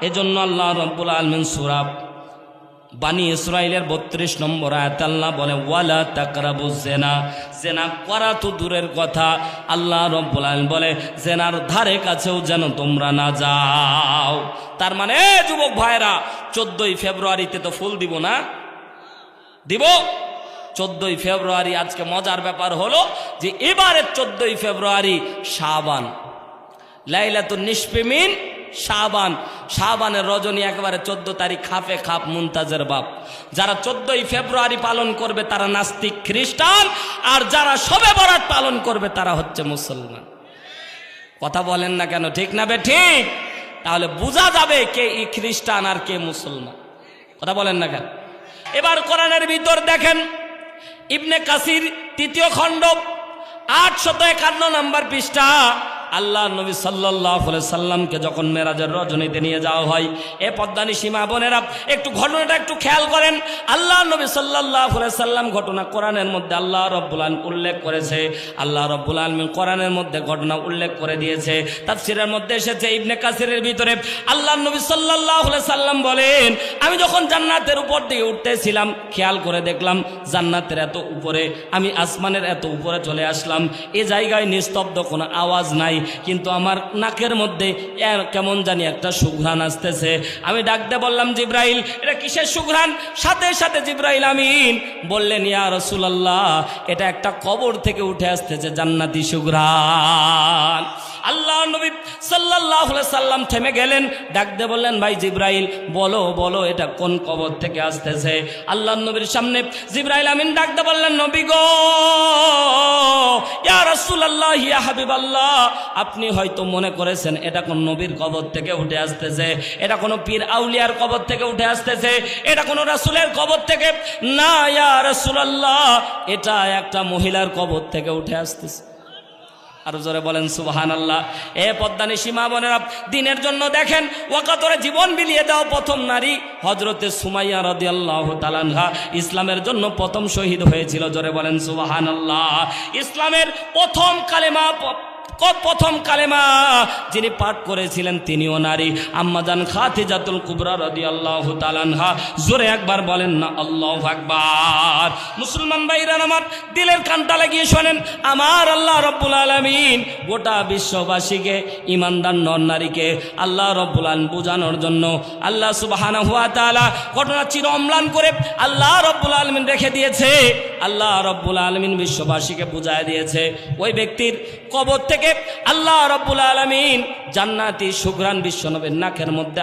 এজন্য আল্লাহ রাব্বুল আলামিন সূরা বানি ইসরাইলের 32 নম্বর আয়াতে আল্লাহ বলে ওয়ালা তাকরাবুজ জিনা, জিনা করা তো দূরের কথা, আল্লাহ রাব্বুল আলামিন বলে জিনার ধারে কাছেও যেন তোমরা না যাও। তার মানে যুবক ভাইরা 14ই ফেব্রুয়ারিতে তো ফুল দিব না, দিব 14ই ফেব্রুয়ারি। আজকে মজার ব্যাপার হলো যে এবারের 14ই ফেব্রুয়ারি শাবান, লাইলাতুন নিসফি মিন শাবান, শাবানের রজনী একেবারে 14 তারিখ খাপে খাপ মুনতাজের বাপ। যারা 14ই ফেব্রুয়ারি পালন করবে তারা নাস্তিক খ্রিস্টান, আর যারা শবে বরাত পালন করবে তারা হচ্ছে মুসলমান। কথা বলেন না কেন, ঠিক না বে ঠিক? তাহলে বোঝা যাবে কে ই খ্রিস্টান আর কে মুসলমান। কথা বলেন না কেন? এবার কোরআনের ভিতর দেখেন ইবনে কাসির 3য় খণ্ড 851 নম্বর পৃষ্ঠা, আল্লাহ নবী সাল্লাল্লাহু আলাইহি সাল্লামকে যখন মেরাজের রজনীতে নিয়ে যাওয়া হয়, এ পদ্মানি সীমা বোনেরা একটু ঘটনাটা একটু খেয়াল করেন। আল্লাহ নবী সাল্লাল্লাহু আলাইহি সাল্লাম ঘটনা কোরআনের মধ্যে আল্লাহ রাব্বুল আলামিন উল্লেখ করেছে, আল্লাহ রাব্বুল আলামিন কোরআনের মধ্যে ঘটনা উল্লেখ করে দিয়েছে। তাফসীরের মধ্যে এসেছে ইবনে কাসিরের ভিতরে আল্লাহ নবী সাল্লাল্লাহু আলাইহি সাল্লাম বলেন, আমি যখন জান্নাতের উপর দিকে উঠতেছিলাম খেয়াল করে দেখলাম জান্নাতের এত উপরে, আমি আসমানের এত উপরে চলে আসলাম, এই জায়গায় নিস্তব্ধ, কোনো আওয়াজ নাই, কিন্তু আমার নাকের মধ্যে কেমন জানি একটা সুঘ্রাণ আসতেছে। আমি ডাক দিয়ে বললাম জিব্রাইল, এটা কিসের সুঘ্রাণ? সাথে সাথে জিব্রাইল আমিন বললেন, ইয়া রাসূলুল্লাহ, এটা একটা কবর থেকে উঠে আসতেছে জান্নাতি সুঘ্রাণ। আল্লাহ নবী সাল্লাল্লাহু আলাইহি সাল্লাম থেমে গেলেন, ডাক দিয়ে বললেন, ভাই জিব্রাইল বলো বলো এটা কোন কবর থেকে আসতেছে? আল্লাহ নবীর সামনে জিব্রাইল আমিন ডাক দিয়ে বললেন, নবী গো, ইয়া রাসূলুল্লাহ, ইয়া হাবিবাল্লাহ, আপনি হয়তো মনে করেছেন এটা কোন নবীর কবর থেকে উঠে আসতেছে, এটা কোনো পীর আউলিয়ার কবর থেকে উঠে আসতেছে, এটা কোনো রাসূলের কবর থেকে না, ইয়া রাসূলুল্লাহ, এটা একটা মহিলার কবর থেকে উঠে আসতেছে। আর জোরে বলেন সুবহানাল্লাহ। এ পদ্মানি সীমা বোনেরা, দিনের জন্য দেখেন ওয়াকাতরে জীবন বিলিয়ে দাও প্রথম নারী হযরতে সুমাইয়া রাদিয়াল্লাহু তাআলা আনহা ইসলামের জন্য প্রথম শহীদ হয়েছিল। জোরে বলেন সুবহানাল্লাহ। ইসলামের প্রথম কালেমা যিনি পাঠ করেছিলেন তিনিও নারী, আম্মাজান খাদিজাতুল কুবরা রাদিয়াল্লাহু তাআলা আনহা। জোরে একবার বলেন না আল্লাহু আকবার। মুসলমান ভাইরা আমার, দিলের কানটা লাগিয়ে শোনেন, আমার আল্লাহ রাব্বুল আলামিন গোটা বিশ্ববাসীকে, ইমানদার নর নারীকে আল্লাহ রাব্বুল আলামিন বোঝানোর জন্য আল্লাহ সুবহানাহু ওয়া তাআলা ঘটনা চির অম্লান করে আল্লাহ রাব্বুল আলামিন রেখে দিয়েছে। আল্লাহ রাব্বুল আলামিন বিশ্ববাসীকে বুঝায় দিয়েছে, ওই ব্যক্তির কবর থেকে আল্লাহ রাব্বুল আলামিন জান্নাতি সুঘ্রাণ বিশ্বনবীর নাকের মধ্যে